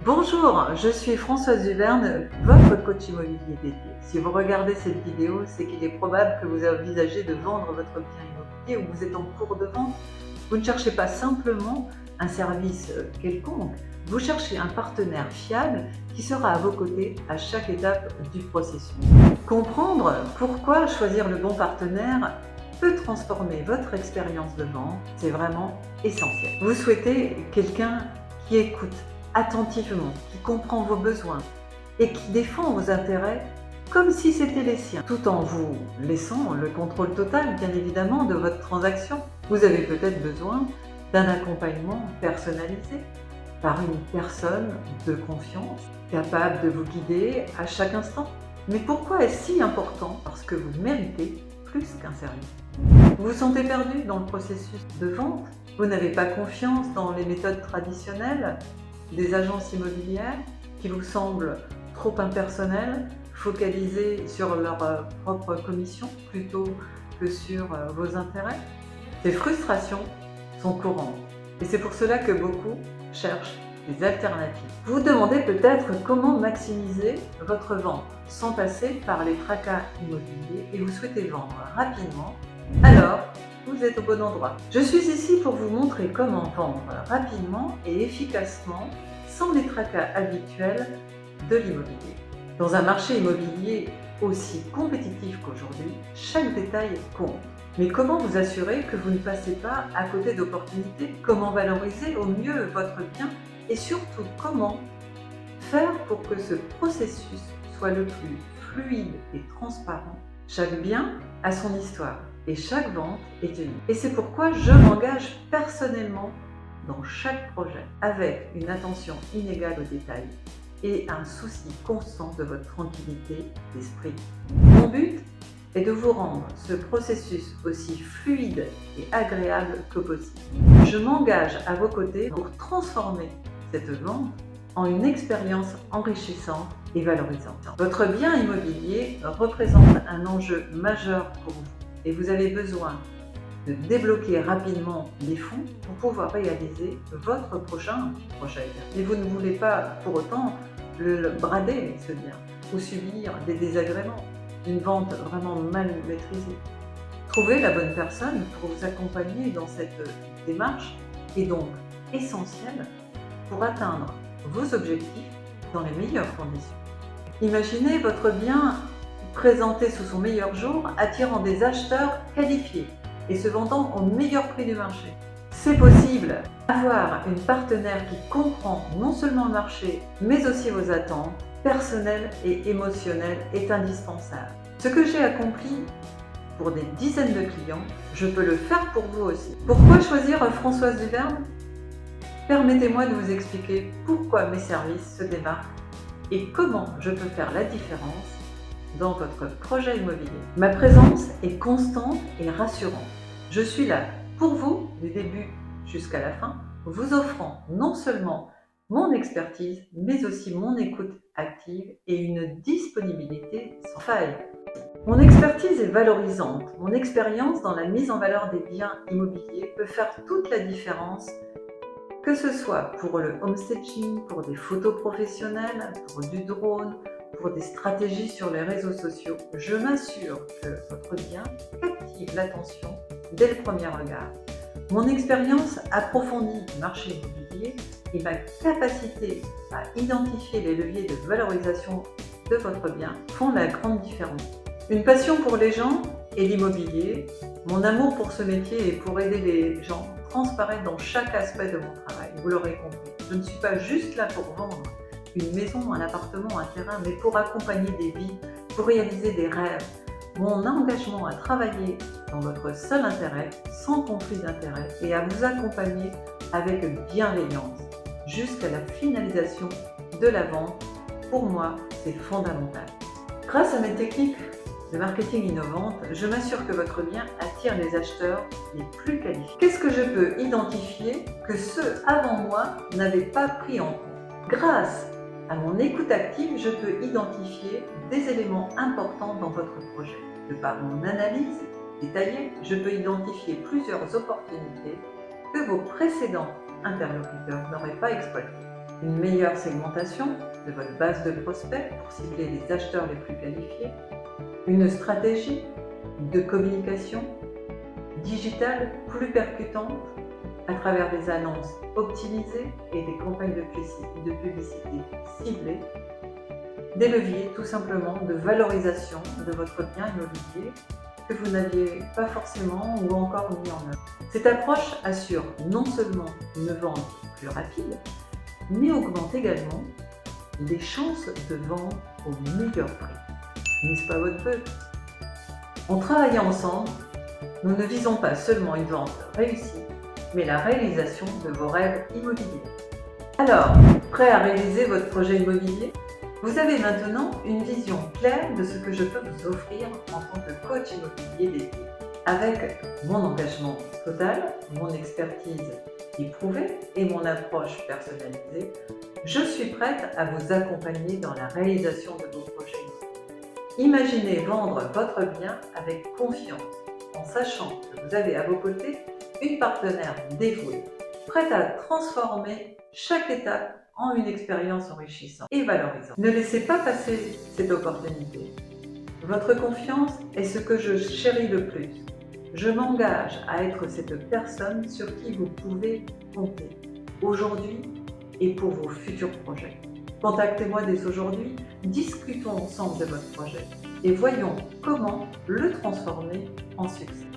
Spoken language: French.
Bonjour, je suis Françoise Duverne, votre coach immobilier dédié. Si vous regardez cette vidéo, c'est qu'il est probable que vous envisagez de vendre votre bien immobilier ou que vous êtes en cours de vente. Vous ne cherchez pas simplement un service quelconque, vous cherchez un partenaire fiable qui sera à vos côtés à chaque étape du processus. Comprendre pourquoi choisir le bon partenaire peut transformer votre expérience de vente, c'est vraiment essentiel. Vous souhaitez quelqu'un qui écoute attentivement, qui comprend vos besoins et qui défend vos intérêts comme si c'était les siens, tout en vous laissant le contrôle total, bien évidemment, de votre transaction. Vous avez peut-être besoin d'un accompagnement personnalisé par une personne de confiance, capable de vous guider à chaque instant. Mais pourquoi est-ce si important? Parce que vous méritez plus qu'un service. Vous vous sentez perdu dans le processus de vente? Vous n'avez pas confiance dans les méthodes traditionnelles des agences immobilières qui vous semblent trop impersonnelles, focalisées sur leur propre commission plutôt que sur vos intérêts? Ces frustrations sont courantes et c'est pour cela que beaucoup cherchent des alternatives. Vous vous demandez peut-être comment maximiser votre vente sans passer par les tracas immobiliers et vous souhaitez vendre rapidement. Alors, vous êtes au bon endroit. Je suis ici pour vous montrer comment vendre rapidement et efficacement sans les tracas habituels de l'immobilier. Dans un marché immobilier aussi compétitif qu'aujourd'hui, chaque détail compte. Mais comment vous assurer que vous ne passez pas à côté d'opportunités? Comment valoriser au mieux votre bien? Et surtout, comment faire pour que ce processus soit le plus fluide et transparent? Chaque bien a son histoire et chaque vente est unique. Et c'est pourquoi je m'engage personnellement dans chaque projet avec une attention inégale aux détails et un souci constant de votre tranquillité d'esprit. Mon but est de vous rendre ce processus aussi fluide et agréable que possible. Je m'engage à vos côtés pour transformer cette vente en une expérience enrichissante et valorisante. Votre bien immobilier représente un enjeu majeur pour vous et vous avez besoin de débloquer rapidement les fonds pour pouvoir réaliser votre prochain projet. Et vous ne voulez pas pour autant le brader, ce bien, ou subir des désagréments, une vente vraiment mal maîtrisée. Trouver la bonne personne pour vous accompagner dans cette démarche est donc essentiel pour atteindre vos objectifs dans les meilleures conditions. Imaginez votre bien présenté sous son meilleur jour, attirant des acheteurs qualifiés et se vendant au meilleur prix du marché. C'est possible. Avoir une partenaire qui comprend non seulement le marché, mais aussi vos attentes personnelles et émotionnelles est indispensable. Ce que j'ai accompli pour des dizaines de clients, je peux le faire pour vous aussi. Pourquoi choisir Françoise Duverne? Permettez-moi de vous expliquer pourquoi mes services se démarquent et comment je peux faire la différence dans votre projet immobilier. Ma présence est constante et rassurante. Je suis là pour vous du début jusqu'à la fin, vous offrant non seulement mon expertise, mais aussi mon écoute active et une disponibilité sans faille. Mon expertise est valorisante. Mon expérience dans la mise en valeur des biens immobiliers peut faire toute la différence, que ce soit pour le homestaging, pour des photos professionnelles, pour du drone, pour des stratégies sur les réseaux sociaux. Je m'assure que votre bien captive l'attention dès le premier regard. Mon expérience approfondie du marché immobilier et ma capacité à identifier les leviers de valorisation de votre bien font la grande différence. Une passion pour les gens et l'immobilier, mon amour pour ce métier et pour aider les gens transparaît dans chaque aspect de mon travail. Vous l'aurez compris. Je ne suis pas juste là pour vendre une maison, un appartement, un terrain, mais pour accompagner des vies, pour réaliser des rêves. Mon engagement à travailler dans votre seul intérêt, sans conflit d'intérêt, et à vous accompagner avec bienveillance jusqu'à la finalisation de la vente, pour moi, c'est fondamental. Grâce à mes techniques de marketing innovantes, je m'assure que votre bien attire les acheteurs les plus qualifiés. Qu'est-ce que je peux identifier que ceux avant moi n'avaient pas pris en compte? Grâce à mon écoute active, je peux identifier des éléments importants dans votre projet. De par mon analyse détaillée, je peux identifier plusieurs opportunités que vos précédents interlocuteurs n'auraient pas exploitées. une meilleure segmentation de votre base de prospects pour cibler les acheteurs les plus qualifiés, une stratégie de communication digitale plus percutante à travers des annonces optimisées et des campagnes de publicité ciblées, des leviers tout simplement de valorisation de votre bien immobilier que vous n'aviez pas forcément ou encore mis en œuvre. Cette approche assure non seulement une vente plus rapide, mais augmente également les chances de vendre au meilleur prix. N'est-ce pas votre vœu? En travaillant ensemble, nous ne visons pas seulement une vente réussie, mais la réalisation de vos rêves immobiliers. Alors, prêt à réaliser votre projet immobilier? Vous avez maintenant une vision claire de ce que je peux vous offrir en tant que coach immobilier dédié. Avec mon engagement total, mon expertise éprouvée et mon approche personnalisée, je suis prête à vous accompagner dans la réalisation de vos projets. Imaginez vendre votre bien avec confiance, en sachant que vous avez à vos côtés une partenaire dévouée, prête à transformer chaque étape en une expérience enrichissante et valorisante. Ne laissez pas passer cette opportunité. Votre confiance est ce que je chéris le plus. Je m'engage à être cette personne sur qui vous pouvez compter, aujourd'hui et pour vos futurs projets. Contactez-moi dès aujourd'hui, discutons ensemble de votre projet et voyons comment le transformer en succès.